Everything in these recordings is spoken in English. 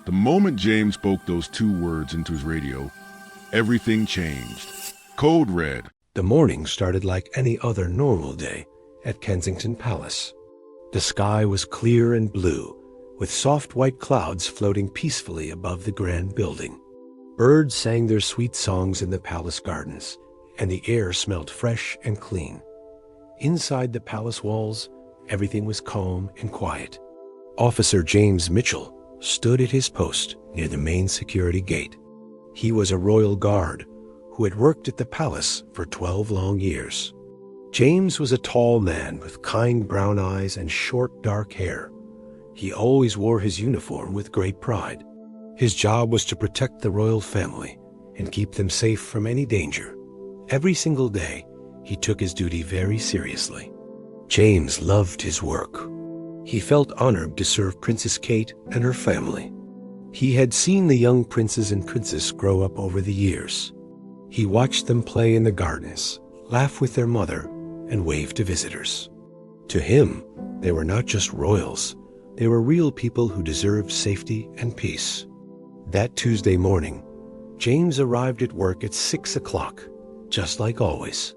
The moment James spoke those 2 words into his radio, everything changed. Code red. The morning started like any other normal day at Kensington Palace. The sky was clear and blue, with soft white clouds floating peacefully above the grand building. Birds sang their sweet songs in the palace gardens, and the air smelled fresh and clean. Inside the palace walls, everything was calm and quiet. Officer James Mitchell stood at his post near the main security gate. He was a royal guard who had worked at the palace for 12 long years. James was a tall man with kind brown eyes and short dark hair. He always wore his uniform with great pride. His job was to protect the royal family and keep them safe from any danger. Every single day, he took his duty very seriously. James loved his work. He felt honored to serve Princess Kate and her family. He had seen the young princes and princess grow up over the years. He watched them play in the gardens, laugh with their mother, and wave to visitors. To him, they were not just royals. They were real people who deserved safety and peace. That Tuesday morning, James arrived at work at 6 o'clock, just like always.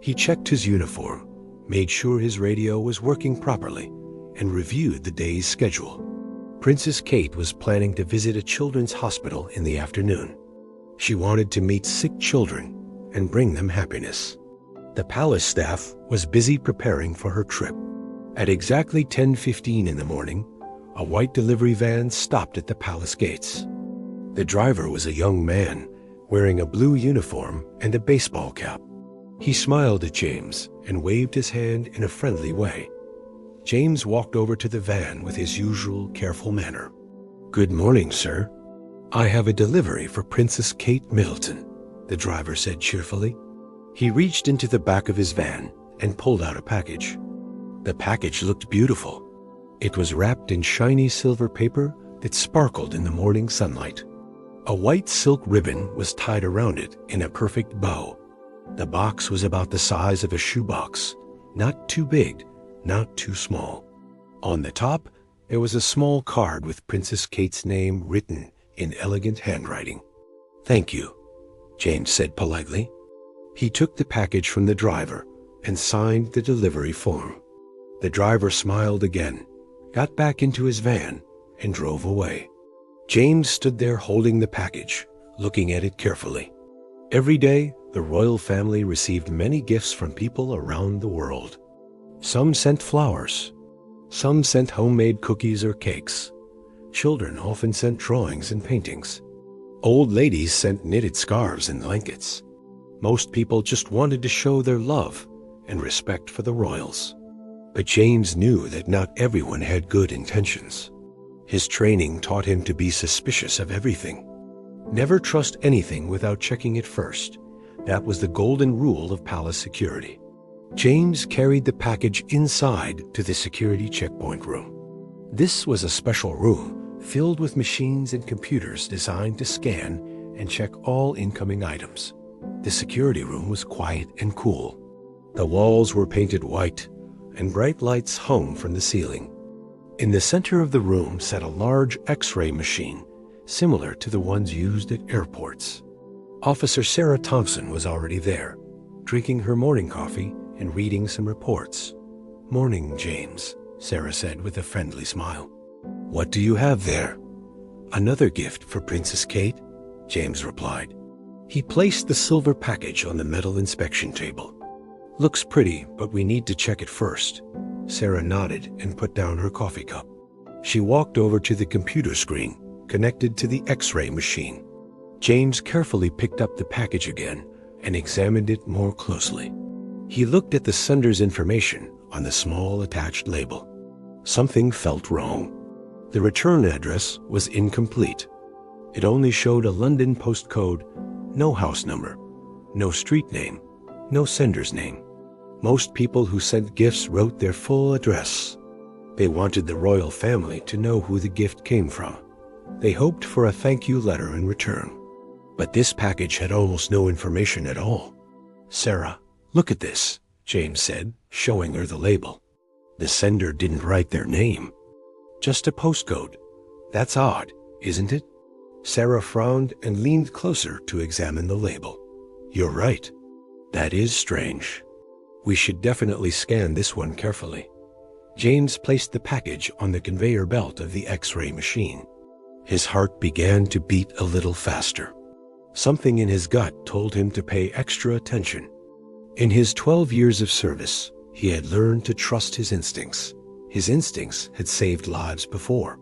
He checked his uniform, made sure his radio was working properly, and reviewed the day's schedule. Princess Kate was planning to visit a children's hospital in the afternoon. She wanted to meet sick children and bring them happiness. The palace staff was busy preparing for her trip. At exactly 10:15 in the morning, a white delivery van stopped at the palace gates. The driver was a young man wearing a blue uniform and a baseball cap. He smiled at James and waved his hand in a friendly way. James walked over to the van with his usual careful manner. "Good morning, sir. I have a delivery for Princess Kate Middleton," the driver said cheerfully. He reached into the back of his van and pulled out a package. The package looked beautiful. It was wrapped in shiny silver paper that sparkled in the morning sunlight. A white silk ribbon was tied around it in a perfect bow. The box was about the size of a shoebox, not too big, not too small. On the top, there was a small card with Princess Kate's name written in elegant handwriting. "Thank you," James said politely. He took the package from the driver and signed the delivery form. The driver smiled again, got back into his van, and drove away. James stood there holding the package, looking at it carefully. Every day, the royal family received many gifts from people around the world. Some sent flowers. Some sent homemade cookies or cakes. Children often sent drawings and paintings. Old ladies sent knitted scarves and blankets. Most people just wanted to show their love and respect for the royals. But James knew that not everyone had good intentions. His training taught him to be suspicious of everything. Never trust anything without checking it first. That was the golden rule of palace security. James carried the package inside to the security checkpoint room. This was a special room filled with machines and computers designed to scan and check all incoming items. The security room was quiet and cool. The walls were painted white, and bright lights hung from the ceiling. In the center of the room sat a large X-ray machine, similar to the ones used at airports. Officer Sarah Thompson was already there, drinking her morning coffee and reading some reports. "Morning, James," Sarah said with a friendly smile. "What do you have there?" "Another gift for Princess Kate," James replied. He placed the silver package on the metal inspection table. "Looks pretty, but we need to check it first." Sarah nodded and put down her coffee cup. She walked over to the computer screen, connected to the X-ray machine. James carefully picked up the package again and examined it more closely. He looked at the sender's information on the small attached label. Something felt wrong. The return address was incomplete. It only showed a London postcode, no house number, no street name, no sender's name. Most people who sent gifts wrote their full address. They wanted the royal family to know who the gift came from. They hoped for a thank you letter in return. But this package had almost no information at all. "Sarah, look at this," James said, showing her the label. The sender didn't write their name. "Just a postcode. That's odd. isn't it?" Sarah frowned and leaned closer to examine the label. "You're right. That is strange. We should definitely scan this one carefully." James placed the package on the conveyor belt of the X-ray machine. His heart began to beat a little faster. Something in his gut told him to pay extra attention. In his 12 years of service, he had learned to trust his instincts. His instincts had saved lives before.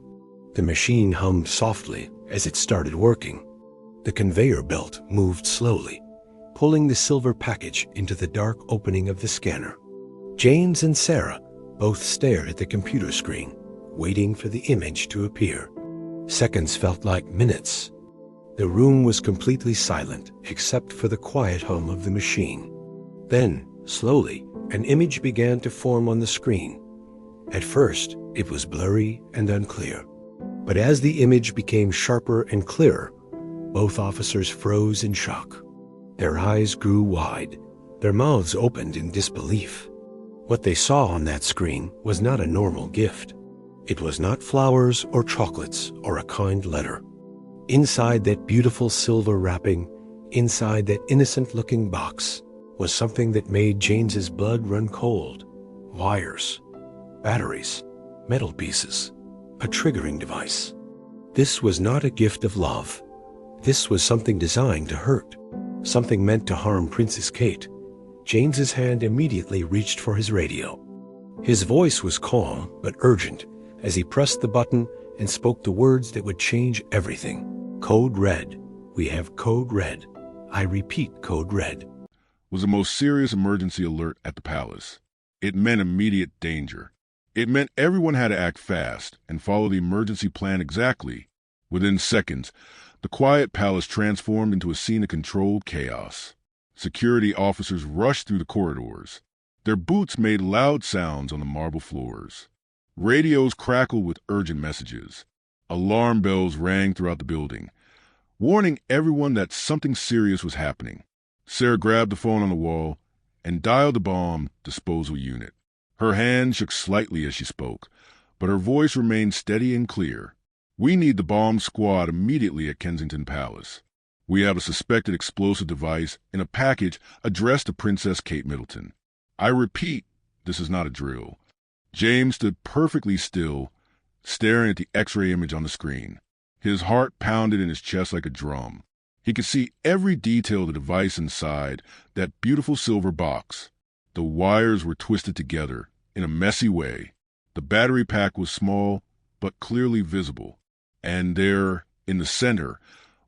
The machine hummed softly as it started working. The conveyor belt moved slowly, pulling the silver package into the dark opening of the scanner. James and Sarah both stared at the computer screen, waiting for the image to appear. Seconds felt like minutes. The room was completely silent except for the quiet hum of the machine. Then, slowly, an image began to form on the screen. At first, it was blurry and unclear. But as the image became sharper and clearer, both officers froze in shock. Their eyes grew wide. Their mouths opened in disbelief. What they saw on that screen was not a normal gift. It was not flowers or chocolates or a kind letter. Inside that beautiful silver wrapping, inside that innocent-looking box, was something that made James's blood run cold. Wires, batteries, metal pieces, a triggering device. This was not a gift of love. This was something designed to hurt, something meant to harm Princess Kate. James's hand immediately reached for his radio. His voice was calm but urgent as he pressed the button and spoke the words that would change everything. "Code red. We have code red. I repeat, code red." Was the most serious emergency alert at the palace. It meant immediate danger. It meant everyone had to act fast and follow the emergency plan exactly. Within seconds, the quiet palace transformed into a scene of controlled chaos. Security officers rushed through the corridors. Their boots made loud sounds on the marble floors. Radios crackled with urgent messages. Alarm bells rang throughout the building, warning everyone that something serious was happening. Sarah grabbed the phone on the wall and dialed the bomb disposal unit. Her hand shook slightly as she spoke, but her voice remained steady and clear. "We need the bomb squad immediately at Kensington Palace. We have a suspected explosive device in a package addressed to Princess Kate Middleton. I repeat, this is not a drill." James stood perfectly still, staring at the X-ray image on the screen. His heart pounded in his chest like a drum. He could see every detail of the device inside that beautiful silver box. The wires were twisted together in a messy way. The battery pack was small, but clearly visible. And there, in the center,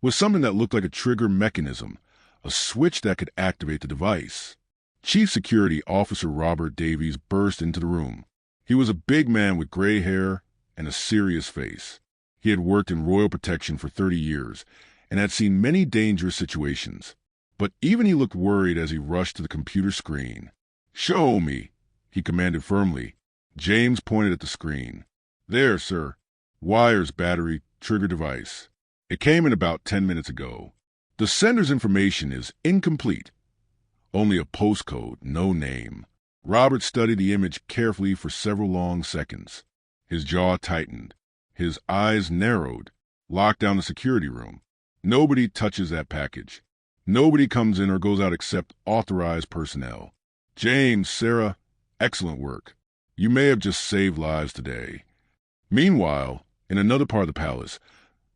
was something that looked like a trigger mechanism, a switch that could activate the device. Chief Security Officer Robert Davies burst into the room. He was a big man with gray hair and a serious face. He had worked in royal protection for 30 years and had seen many dangerous situations. But even he looked worried as he rushed to the computer screen. "Show me," he commanded firmly. James pointed at the screen. "There, sir. Wires, battery, trigger device. It came in about 10 minutes ago. The sender's information is incomplete. Only a postcode, no name." Robert studied the image carefully for several long seconds. His jaw tightened. His eyes narrowed. Locked down the security room. Nobody touches that package. Nobody comes in or goes out except authorized personnel. James, Sarah, excellent work. You may have just saved lives today. Meanwhile, in another part of the palace,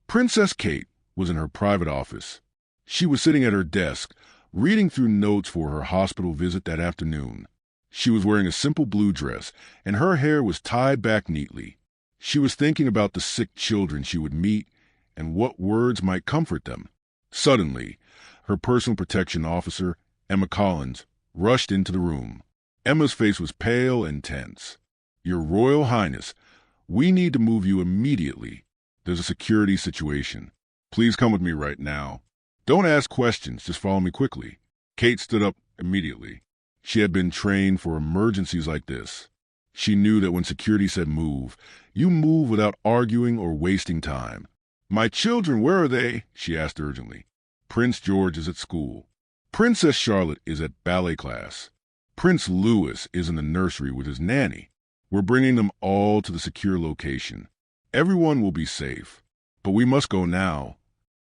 Princess Kate was in her private office. She was sitting at her desk, reading through notes for her hospital visit that afternoon. She was wearing a simple blue dress, and her hair was tied back neatly. She was thinking about the sick children she would meet and what words might comfort them. Suddenly, her personal protection officer, Emma Collins, rushed into the room. Emma's face was pale and tense. "Your Royal Highness, we need to move you immediately. There's a security situation. Please come with me right now. Don't ask questions, just follow me quickly." Kate stood up immediately. She had been trained for emergencies like this. She knew that when security said move, you move without arguing or wasting time. "My children, where are they?" she asked urgently. "Prince George is at school. Princess Charlotte is at ballet class. Prince Louis is in the nursery with his nanny. We're bringing them all to the secure location. Everyone will be safe. But we must go now.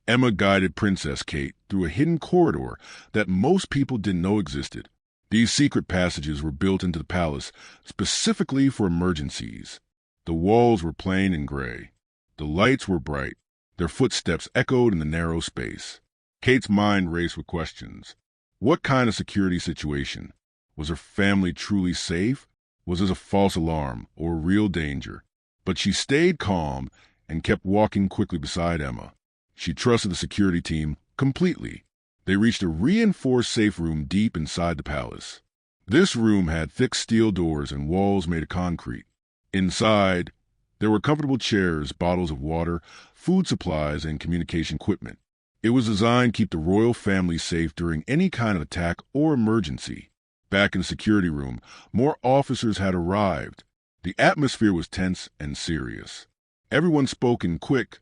Emma guided Princess Kate through a hidden corridor that most people didn't know existed. These secret passages were built into the palace specifically for emergencies. The walls were plain and gray. The lights were bright. Their footsteps echoed in the narrow space. Kate's mind raced with questions. What kind of security situation? Was her family truly safe? Was this a false alarm or real danger? But she stayed calm and kept walking quickly beside Emma. She trusted the security team completely. They reached a reinforced safe room deep inside the palace. This room had thick steel doors and walls made of concrete. Inside, there were comfortable chairs, bottles of water, food supplies, and communication equipment. It was designed to keep the royal family safe during any kind of attack or emergency. Back in the security room, more officers had arrived. The atmosphere was tense and serious. Everyone spoke in quick,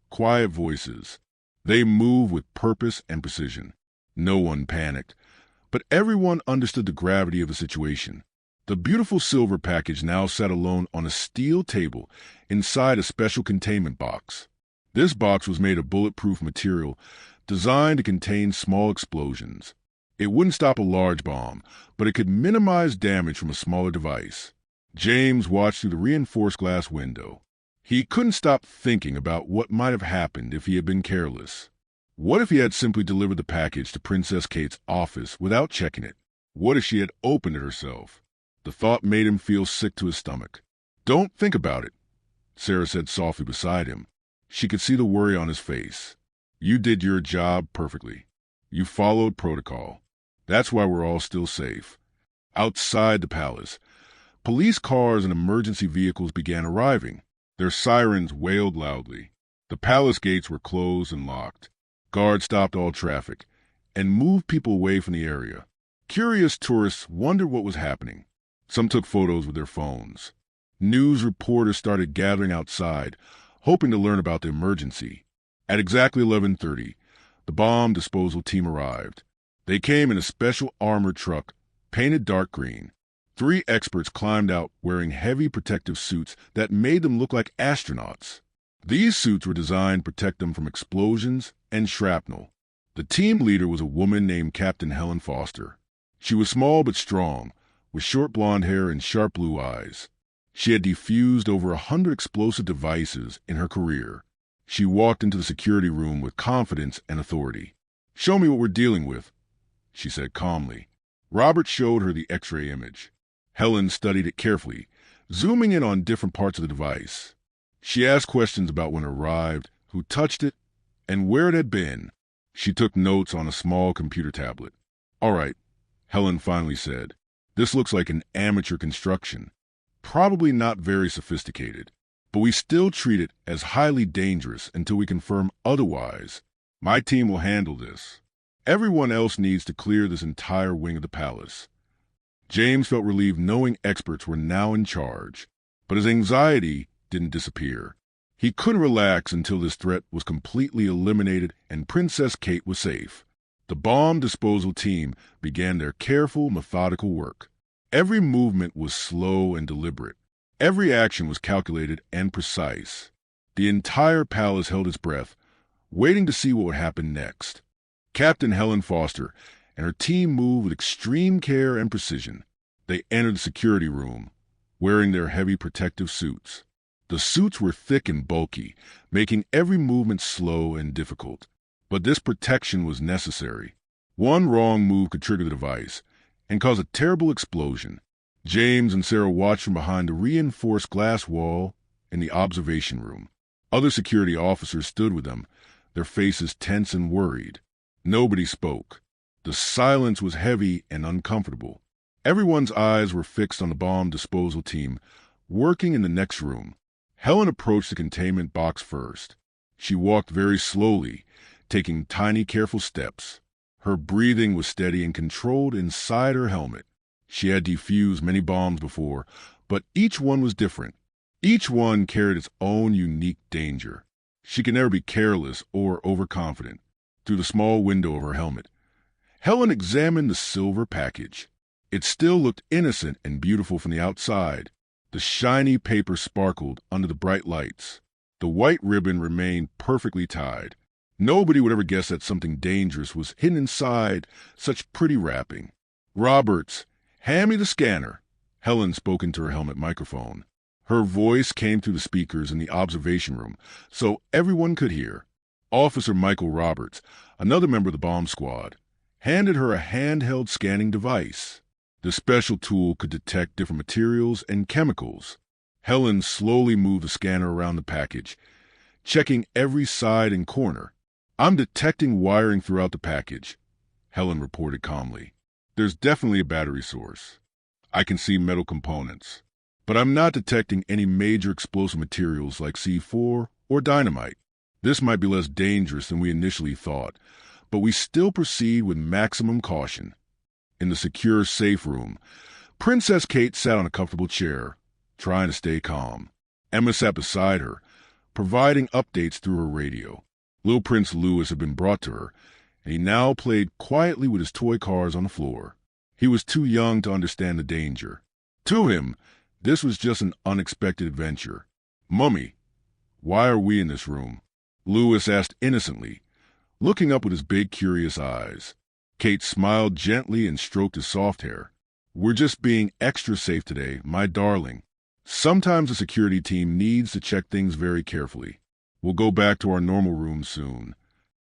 quiet voices. They moved with purpose and precision. No one panicked, but everyone understood the gravity of the situation. The beautiful silver package now sat alone on a steel table inside a special containment box. This box was made of bulletproof material designed to contain small explosions. It wouldn't stop a large bomb, but it could minimize damage from a smaller device. James watched through the reinforced glass window. He couldn't stop thinking about what might have happened if he had been careless. What if he had simply delivered the package to Princess Kate's office without checking it? What if she had opened it herself? The thought made him feel sick to his stomach. "Don't think about it," Sarah said softly beside him. She could see the worry on his face. "You did your job perfectly. You followed protocol. That's why we're all still safe." Outside the palace, police cars and emergency vehicles began arriving. Their sirens wailed loudly. The palace gates were closed and locked. Guards stopped all traffic and moved people away from the area. Curious tourists wondered what was happening. Some took photos with their phones. News reporters started gathering outside, hoping to learn about the emergency. At exactly 11:30, the bomb disposal team arrived. They came in a special armored truck, painted dark green. 3 experts climbed out wearing heavy protective suits that made them look like astronauts. These suits were designed to protect them from explosions and shrapnel. The team leader was a woman named Captain Helen Foster. She was small but strong, with short blonde hair and sharp blue eyes. She had defused over 100 explosive devices in her career. She walked into the security room with confidence and authority. "Show me what we're dealing with," she said calmly. Robert showed her the X-ray image. Helen studied it carefully, zooming in on different parts of the device. She asked questions about when it arrived, who touched it, and where it had been. She took notes on a small computer tablet. "All right," Helen finally said. "This looks like an amateur construction. Probably not very sophisticated, but we still treat it as highly dangerous until we confirm otherwise. My team will handle this. Everyone else needs to clear this entire wing of the palace." James felt relieved knowing experts were now in charge, but his anxiety didn't disappear. He couldn't relax until this threat was completely eliminated and Princess Kate was safe. The bomb disposal team began their careful, methodical work. Every movement was slow and deliberate. Every action was calculated and precise. The entire palace held its breath, waiting to see what would happen next. Captain Helen Foster and her team moved with extreme care and precision. They entered the security room, wearing their heavy protective suits. The suits were thick and bulky, making every movement slow and difficult. But this protection was necessary. One wrong move could trigger the device and cause a terrible explosion. James and Sarah watched from behind the reinforced glass wall in the observation room. Other security officers stood with them, their faces tense and worried. Nobody spoke. The silence was heavy and uncomfortable. Everyone's eyes were fixed on the bomb disposal team, working in the next room. Helen approached the containment box first. She walked very slowly, taking tiny, careful steps. Her breathing was steady and controlled inside her helmet. She had defused many bombs before, but each one was different. Each one carried its own unique danger. She could never be careless or overconfident. Through the small window of her helmet, Helen examined the silver package. It still looked innocent and beautiful from the outside. The shiny paper sparkled under the bright lights. The white ribbon remained perfectly tied. Nobody would ever guess that something dangerous was hidden inside such pretty wrapping. "Roberts, hand me the scanner." Helen spoke into her helmet microphone. Her voice came through the speakers in the observation room, so everyone could hear. Officer Michael Roberts, another member of the bomb squad, handed her a handheld scanning device. The special tool could detect different materials and chemicals. Helen slowly moved the scanner around the package, checking every side and corner. "I'm detecting wiring throughout the package," Helen reported calmly. "There's definitely a battery source. I can see metal components. But I'm not detecting any major explosive materials like C4 or dynamite. This might be less dangerous than we initially thought, but we still proceed with maximum caution." In the secure safe room, Princess Kate sat on a comfortable chair, trying to stay calm. Emma sat beside her, providing updates through her radio. Little Prince Louis had been brought to her, and he now played quietly with his toy cars on the floor. He was too young to understand the danger. To him, this was just an unexpected adventure. "Mummy, why are we in this room?" Louis asked innocently, looking up with his big, curious eyes. Kate smiled gently and stroked his soft hair. "We're just being extra safe today, my darling. Sometimes the security team needs to check things very carefully. We'll go back to our normal rooms soon."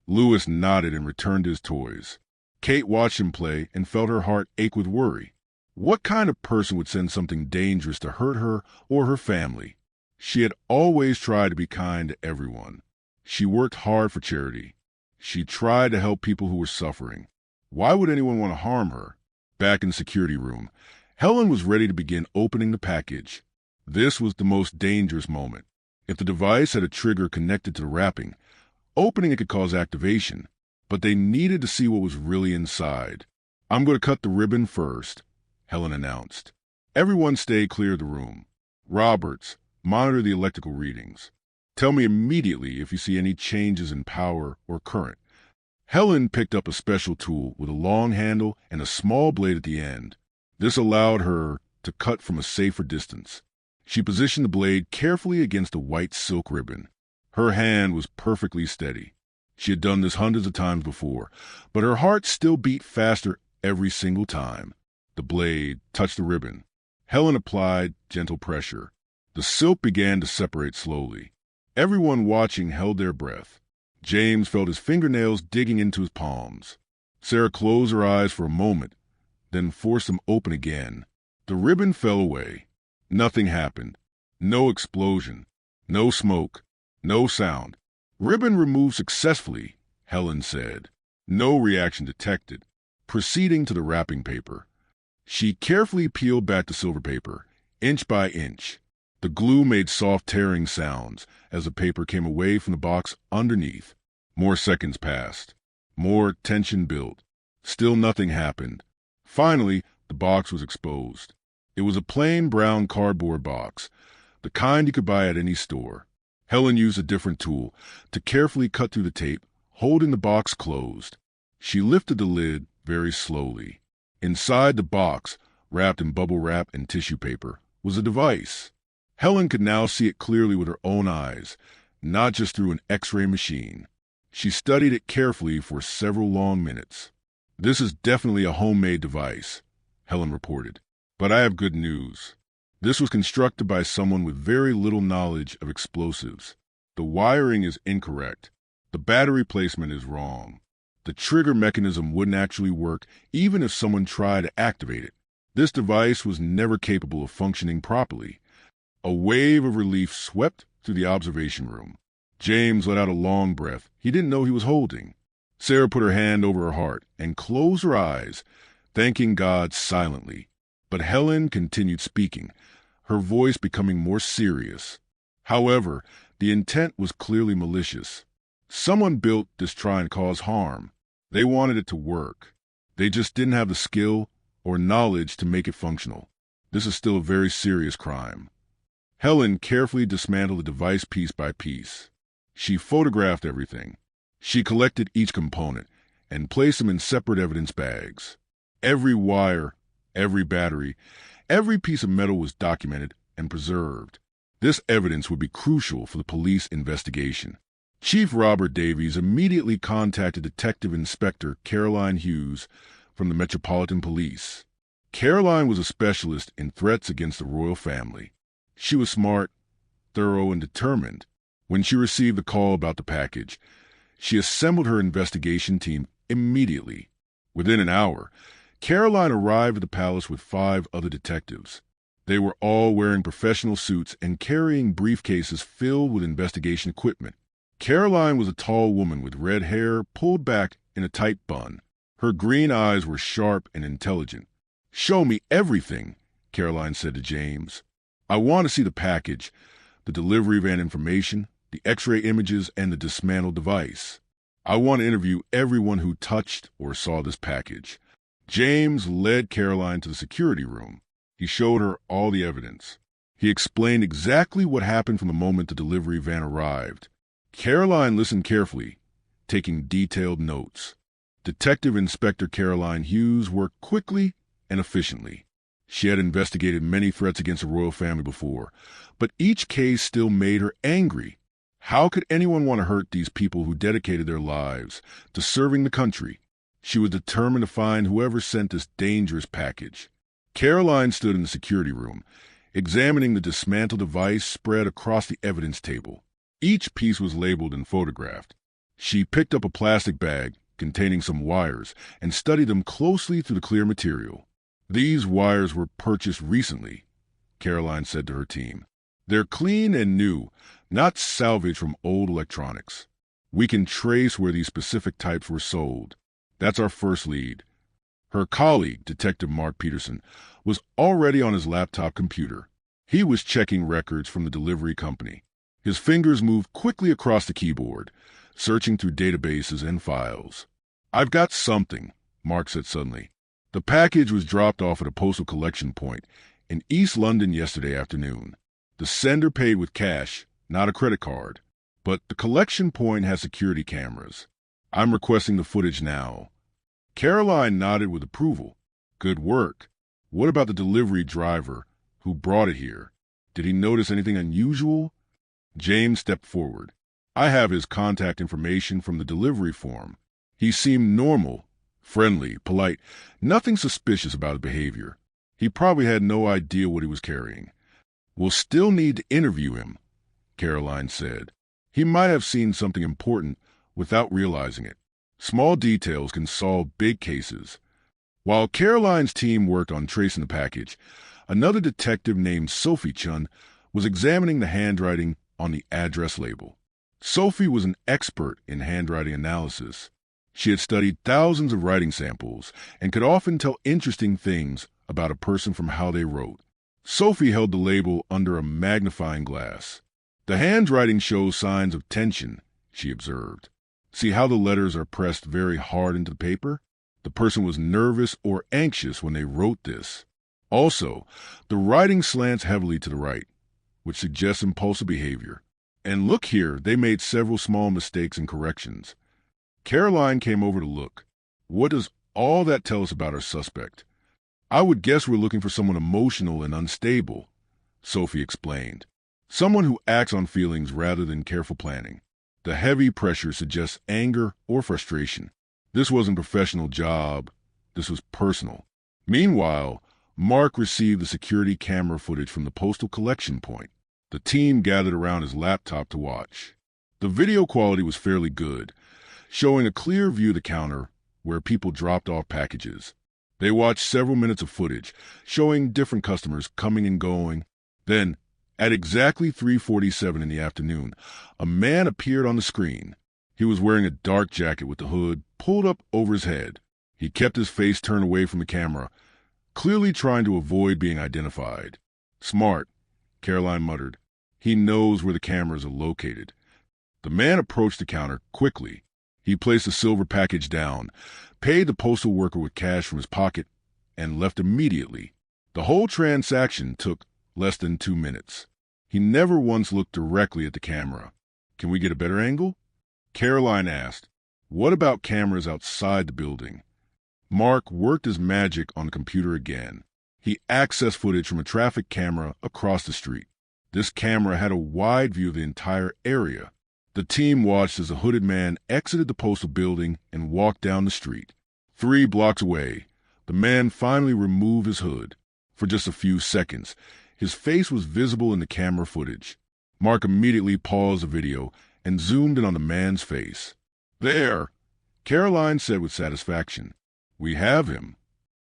Louis nodded and returned to his toys. Kate watched him play and felt her heart ache with worry. What kind of person would send something dangerous to hurt her or her family? She had always tried to be kind to everyone. She worked hard for charity. She tried to help people who were suffering. Why would anyone want to harm her? Back in the security room, Helen was ready to begin opening the package. This was the most dangerous moment. If the device had a trigger connected to the wrapping, opening it could cause activation, but they needed to see what was really inside. "I'm going to cut the ribbon first," Helen announced. "Everyone stay clear of the room. Roberts, monitor the electrical readings. Tell me immediately if you see any changes in power or current." Helen picked up a special tool with a long handle and a small blade at the end. This allowed her to cut from a safer distance. She positioned the blade carefully against the white silk ribbon. Her hand was perfectly steady. She had done this hundreds of times before, but her heart still beat faster every single time. The blade touched the ribbon. Helen applied gentle pressure. The silk began to separate slowly. Everyone watching held their breath. James felt his fingernails digging into his palms. Sarah closed her eyes for a moment, then forced them open again. The ribbon fell away. Nothing happened. No explosion. No smoke. No sound. "Ribbon removed successfully," Helen said. No reaction detected. Proceeding to the wrapping paper. She carefully peeled back the silver paper, inch by inch. The glue made soft tearing sounds as the paper came away from the box underneath. More seconds passed. More tension built. Still nothing happened. Finally, the box was exposed. It was a plain brown cardboard box, the kind you could buy at any store. Helen used a different tool to carefully cut through the tape, holding the box closed. She lifted the lid very slowly. Inside the box, wrapped in bubble wrap and tissue paper, was a device. Helen could now see it clearly with her own eyes, not just through an X-ray machine. She studied it carefully for several long minutes. "This is definitely a homemade device," Helen reported. "But I have good news. This was constructed by someone with very little knowledge of explosives. The wiring is incorrect. The battery placement is wrong. The trigger mechanism wouldn't actually work even if someone tried to activate it. This device was never capable of functioning properly." A wave of relief swept through the observation room. James let out a long breath he didn't know he was holding. Sarah put her hand over her heart and closed her eyes, thanking God silently. But Helen continued speaking, her voice becoming more serious. However, the intent was clearly malicious. Someone built this trying to cause harm. They wanted it to work. They just didn't have the skill or knowledge to make it functional. This is still a very serious crime. Helen carefully dismantled the device piece by piece. She photographed everything. She collected each component and placed them in separate evidence bags. Every wire, every battery, every piece of metal was documented and preserved. This evidence would be crucial for the police investigation. Chief Robert Davies immediately contacted Detective Inspector Caroline Hughes from the Metropolitan Police. Caroline was a specialist in threats against the royal family. She was smart, thorough, and determined. When she received the call about the package, she assembled her investigation team immediately. Within an hour, Caroline arrived at the palace with 5 other detectives. They were all wearing professional suits and carrying briefcases filled with investigation equipment. Caroline was a tall woman with red hair pulled back in a tight bun. Her green eyes were sharp and intelligent. "Show me everything," Caroline said to James. "I want to see the package, the delivery van information, the X-ray images, and the dismantled device. I want to interview everyone who touched or saw this package." James led Caroline to the security room. He showed her all the evidence. He explained exactly what happened from the moment the delivery van arrived. Caroline listened carefully, taking detailed notes. Detective Inspector Caroline Hughes worked quickly and efficiently. She had investigated many threats against the royal family before, but each case still made her angry. How could anyone want to hurt these people who dedicated their lives to serving the country? She was determined to find whoever sent this dangerous package. Caroline stood in the security room, examining the dismantled device spread across the evidence table. Each piece was labeled and photographed. She picked up a plastic bag containing some wires and studied them closely through the clear material. "These wires were purchased recently," Caroline said to her team. "They're clean and new, not salvaged from old electronics. We can trace where these specific types were sold. That's our first lead." Her colleague, Detective Mark Peterson, was already on his laptop computer. He was checking records from the delivery company. His fingers moved quickly across the keyboard, searching through databases and files. "I've got something," Mark said suddenly. "The package was dropped off at a postal collection point in East London yesterday afternoon. The sender paid with cash, not a credit card. But the collection point has security cameras. I'm requesting the footage now." Caroline nodded with approval. "Good work. What about the delivery driver who brought it here? Did he notice anything unusual?" James stepped forward. "I have his contact information from the delivery form. He seemed normal, friendly, polite, nothing suspicious about his behavior. He probably had no idea what he was carrying." "We'll still need to interview him," Caroline said. "He might have seen something important without realizing it. Small details can solve big cases." While Caroline's team worked on tracing the package, another detective named Sophie Chun was examining the handwriting on the address label. Sophie was an expert in handwriting analysis. She had studied thousands of writing samples and could often tell interesting things about a person from how they wrote. Sophie held the label under a magnifying glass. "The handwriting shows signs of tension," she observed. "See how the letters are pressed very hard into the paper? The person was nervous or anxious when they wrote this. Also, the writing slants heavily to the right, which suggests impulsive behavior. And look here, they made several small mistakes and corrections." Caroline came over to look. "What does all that tell us about our suspect?" "I would guess we're looking for someone emotional and unstable," Sophie explained. "Someone who acts on feelings rather than careful planning. The heavy pressure suggests anger or frustration. This wasn't a professional job. This was personal." Meanwhile, Mark received the security camera footage from the postal collection point. The team gathered around his laptop to watch. The video quality was fairly good, showing a clear view of the counter where people dropped off packages. They watched several minutes of footage, showing different customers coming and going. Then, at exactly 3:47 in the afternoon, a man appeared on the screen. He was wearing a dark jacket with the hood pulled up over his head. He kept his face turned away from the camera, clearly trying to avoid being identified. "Smart," Caroline muttered. "He knows where the cameras are located." The man approached the counter quickly. He placed the silver package down, paid the postal worker with cash from his pocket, and left immediately. The whole transaction took less than 2 minutes. He never once looked directly at the camera. "Can we get a better angle?" Caroline asked. "What about cameras outside the building?" Mark worked his magic on the computer again. He accessed footage from a traffic camera across the street. This camera had a wide view of the entire area. The team watched as a hooded man exited the postal building and walked down the street. 3 blocks away, the man finally removed his hood. For just a few seconds, his face was visible in the camera footage. Mark immediately paused the video and zoomed in on the man's face. "There," Caroline said with satisfaction. "We have him."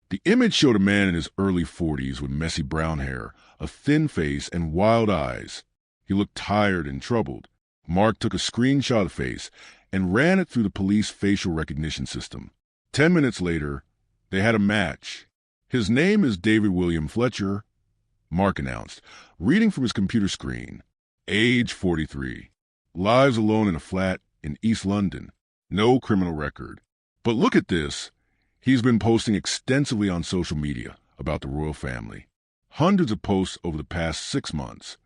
The image showed a man in his early 40s with messy brown hair, a thin face, and wild eyes. He looked tired and troubled. Mark took a screenshot of the face and ran it through the police facial recognition system. 10 minutes later, they had a match. "His name is David William Fletcher," Mark announced, reading from his computer screen. "Age 43. Lives alone in a flat in East London. No criminal record. But look at this. He's been posting extensively on social media about the royal family. Hundreds of posts over the past 6 months."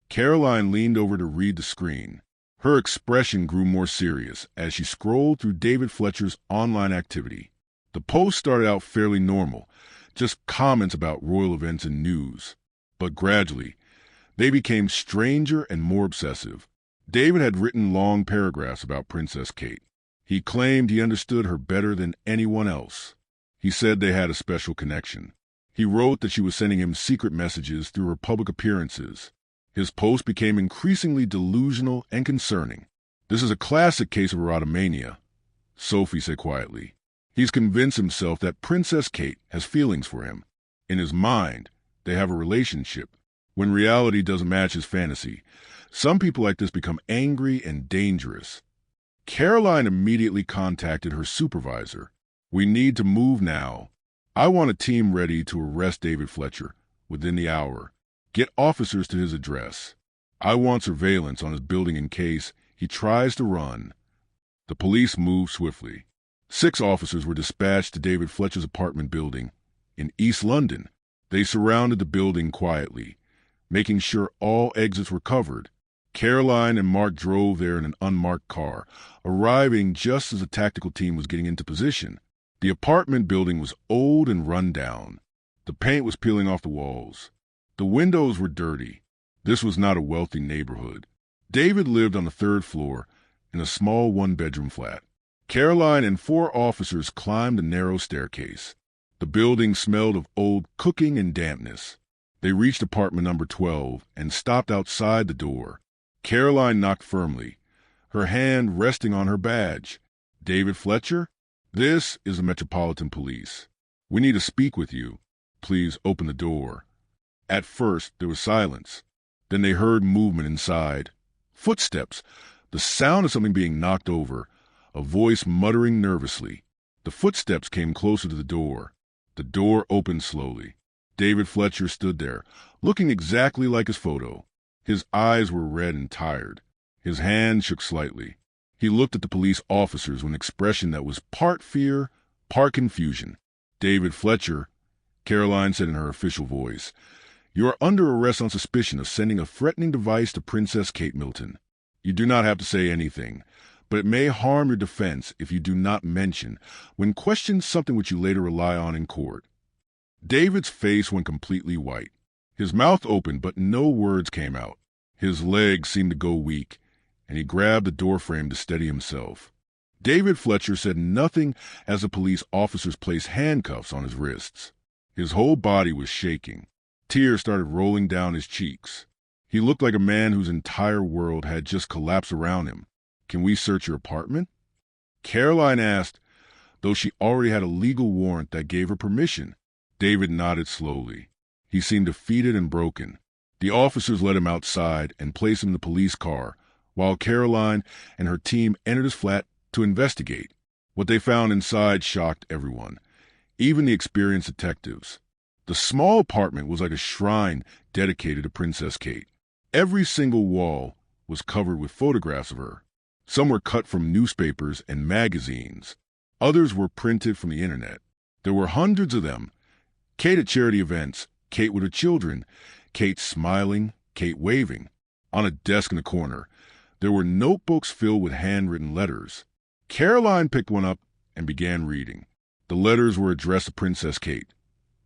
Caroline leaned over to read the screen. Her expression grew more serious as she scrolled through David Fletcher's online activity. The post started out fairly normal, just comments about royal events and news. But gradually, they became stranger and more obsessive. David had written long paragraphs about Princess Kate. He claimed he understood her better than anyone else. He said they had a special connection. He wrote that she was sending him secret messages through her public appearances. His post became increasingly delusional and concerning. "This is a classic case of erotomania," Sophie said quietly. "He's convinced himself that Princess Kate has feelings for him. In his mind, they have a relationship. When reality doesn't match his fantasy, some people like this become angry and dangerous." Caroline immediately contacted her supervisor. "We need to move now. I want a team ready to arrest David Fletcher within the hour. Get officers to his address. I want surveillance on his building in case he tries to run." The police moved swiftly. 6 officers were dispatched to David Fletcher's apartment building in East London. They surrounded the building quietly, making sure all exits were covered. Caroline and Mark drove there in an unmarked car, arriving just as the tactical team was getting into position. The apartment building was old and run down. The paint was peeling off the walls. The windows were dirty. This was not a wealthy neighborhood. David lived on the 3rd floor in a small 1-bedroom flat. Caroline and 4 officers climbed the narrow staircase. The building smelled of old cooking and dampness. They reached apartment number 12 and stopped outside the door. Caroline knocked firmly, her hand resting on her badge. "David Fletcher? This is the Metropolitan Police. We need to speak with you. Please open the door." At first, there was silence. Then they heard movement inside. Footsteps, the sound of something being knocked over, a voice muttering nervously. The footsteps came closer to the door. The door opened slowly. David Fletcher stood there, looking exactly like his photo. His eyes were red and tired. His hand shook slightly. He looked at the police officers with an expression that was part fear, part confusion. "David Fletcher," Caroline said in her official voice, "you are under arrest on suspicion of sending a threatening device to Princess Kate Middleton. You do not have to say anything, but it may harm your defense if you do not mention, when questioned, something which you later rely on in court." David's face went completely white. His mouth opened, but no words came out. His legs seemed to go weak, and he grabbed the doorframe to steady himself. David Fletcher said nothing as the police officers placed handcuffs on his wrists. His whole body was shaking. Tears started rolling down his cheeks. He looked like a man whose entire world had just collapsed around him. "Can we search your apartment?" Caroline asked, though she already had a legal warrant that gave her permission. David nodded slowly. He seemed defeated and broken. The officers led him outside and placed him in the police car, while Caroline and her team entered his flat to investigate. What they found inside shocked everyone, even the experienced detectives. The small apartment was like a shrine dedicated to Princess Kate. Every single wall was covered with photographs of her. Some were cut from newspapers and magazines. Others were printed from the internet. There were hundreds of them. Kate at charity events, Kate with her children, Kate smiling, Kate waving. On a desk in the corner, there were notebooks filled with handwritten letters. Caroline picked one up and began reading. The letters were addressed to Princess Kate,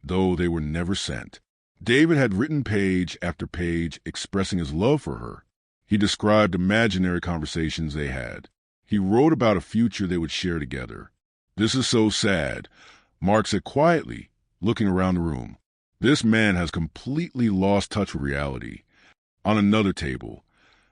though they were never sent. David had written page after page expressing his love for her. He described imaginary conversations they had. He wrote about a future they would share together. "This is so sad," Mark said quietly, looking around the room. "This man has completely lost touch with reality." On another table,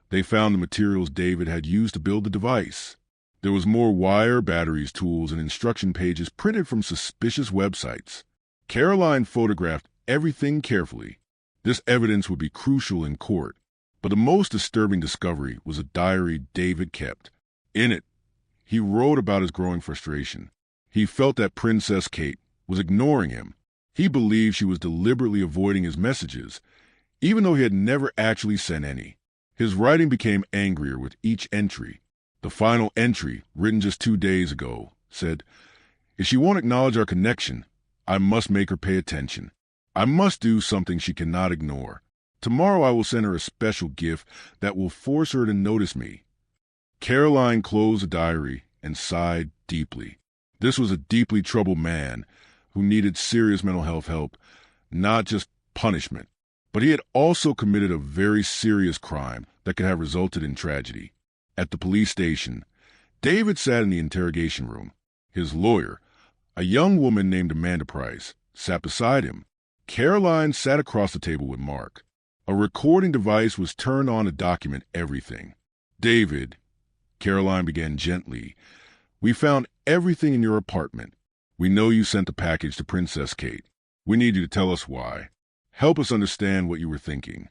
they found the materials David had used to build the device. There was more wire, batteries, tools, and instruction pages printed from suspicious websites. Caroline photographed everything carefully. This evidence would be crucial in court. But the most disturbing discovery was a diary David kept. In it, he wrote about his growing frustration. He felt that Princess Kate was ignoring him. He believed she was deliberately avoiding his messages, even though he had never actually sent any. His writing became angrier with each entry. The final entry, written just 2 days ago, said, "If she won't acknowledge our connection, I must make her pay attention. I must do something she cannot ignore. Tomorrow I will send her a special gift that will force her to notice me." Caroline closed the diary and sighed deeply. This was a deeply troubled man who needed serious mental health help, not just punishment. But he had also committed a very serious crime that could have resulted in tragedy. At the police station, David sat in the interrogation room. His lawyer, a young woman named Amanda Price, sat beside him. Caroline sat across the table with Mark. A recording device was turned on to document everything. "David," Caroline began gently, "we found everything in your apartment. We know you sent the package to Princess Kate. We need you to tell us why. Help us understand what you were thinking."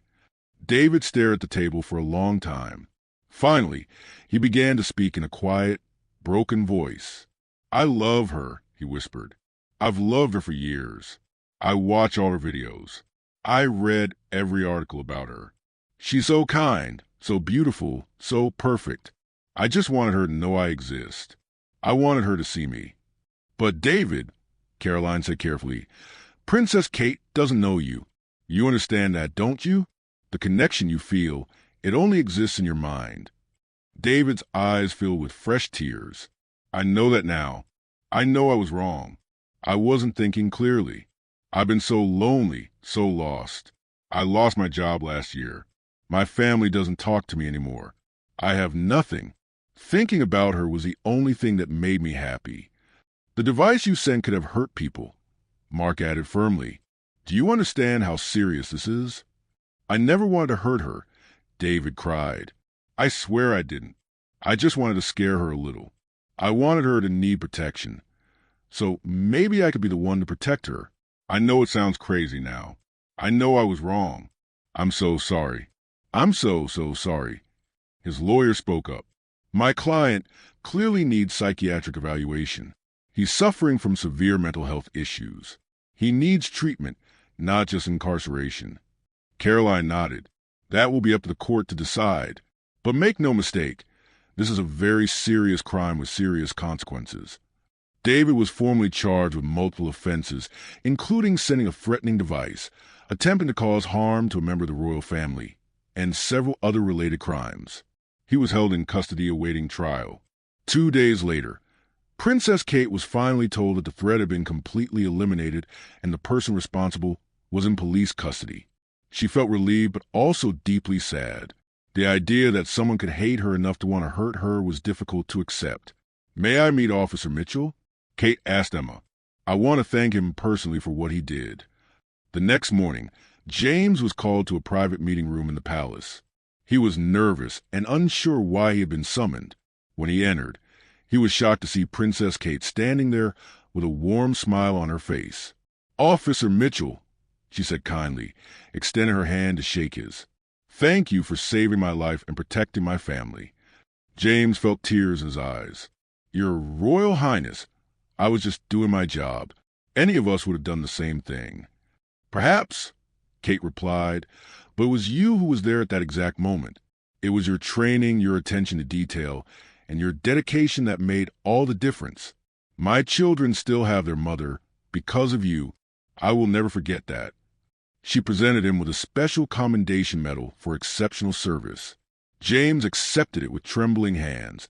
David stared at the table for a long time. Finally, he began to speak in a quiet, broken voice. "I love her," he whispered. "I've loved her for years. I watch all her videos. I read every article about her. She's so kind, so beautiful, so perfect. I just wanted her to know I exist. I wanted her to see me." "But David," Caroline said carefully, "Princess Kate doesn't know you. You understand that, don't you? The connection you feel, it only exists in your mind." David's eyes filled with fresh tears. "I know that now. I know I was wrong. I wasn't thinking clearly. I've been so lonely, so lost. I lost my job last year. My family doesn't talk to me anymore. I have nothing. Thinking about her was the only thing that made me happy." "The device you sent could have hurt people," Mark added firmly. "Do you understand how serious this is?" "I never wanted to hurt her," David cried. "I swear I didn't. I just wanted to scare her a little. I wanted her to need protection. So maybe I could be the one to protect her. I know it sounds crazy now. I know I was wrong. I'm so sorry. I'm so sorry." His lawyer spoke up. "My client clearly needs psychiatric evaluation. He's suffering from severe mental health issues. He needs treatment, not just incarceration." Caroline nodded. "That will be up to the court to decide. But make no mistake, this is a very serious crime with serious consequences." David was formally charged with multiple offenses, including sending a threatening device, attempting to cause harm to a member of the royal family, and several other related crimes. He was held in custody awaiting trial. 2 days later, Princess Kate was finally told that the threat had been completely eliminated and the person responsible was in police custody. She felt relieved but also deeply sad. The idea that someone could hate her enough to want to hurt her was difficult to accept. "May I meet Officer Mitchell?" Kate asked Emma. "I want to thank him personally for what he did." The next morning, James was called to a private meeting room in the palace. He was nervous and unsure why he had been summoned. When he entered, he was shocked to see Princess Kate standing there with a warm smile on her face. "Officer Mitchell," she said kindly, extending her hand to shake his. "Thank you for saving my life and protecting my family." James felt tears in his eyes. "Your Royal Highness, I was just doing my job. Any of us would have done the same thing." "Perhaps," Kate replied, "but it was you who was there at that exact moment. It was your training, your attention to detail, and your dedication that made all the difference. My children still have their mother. Because of you, I will never forget that." She presented him with a special commendation medal for exceptional service. James accepted it with trembling hands,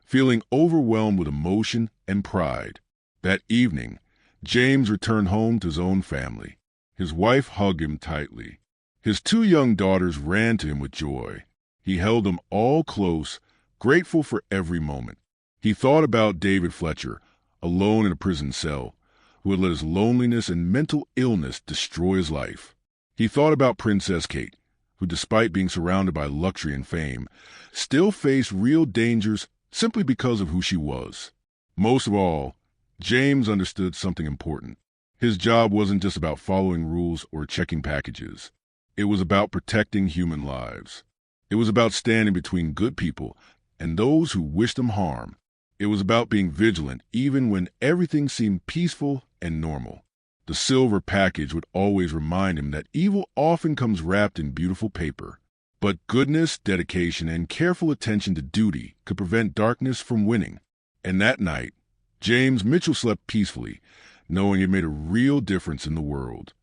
feeling overwhelmed with emotion and pride. That evening, James returned home to his own family. His wife hugged him tightly. His two young daughters ran to him with joy. He held them all close, grateful for every moment. He thought about David Fletcher, alone in a prison cell, who had let his loneliness and mental illness destroy his life. He thought about Princess Kate, who, despite being surrounded by luxury and fame, still faced real dangers simply because of who she was. Most of all, James understood something important. His job wasn't just about following rules or checking packages. It was about protecting human lives. It was about standing between good people and those who wished them harm. It was about being vigilant even when everything seemed peaceful and normal. The silver package would always remind him that evil often comes wrapped in beautiful paper. But goodness, dedication, and careful attention to duty could prevent darkness from winning. And that night, James Mitchell slept peacefully, knowing he made a real difference in the world.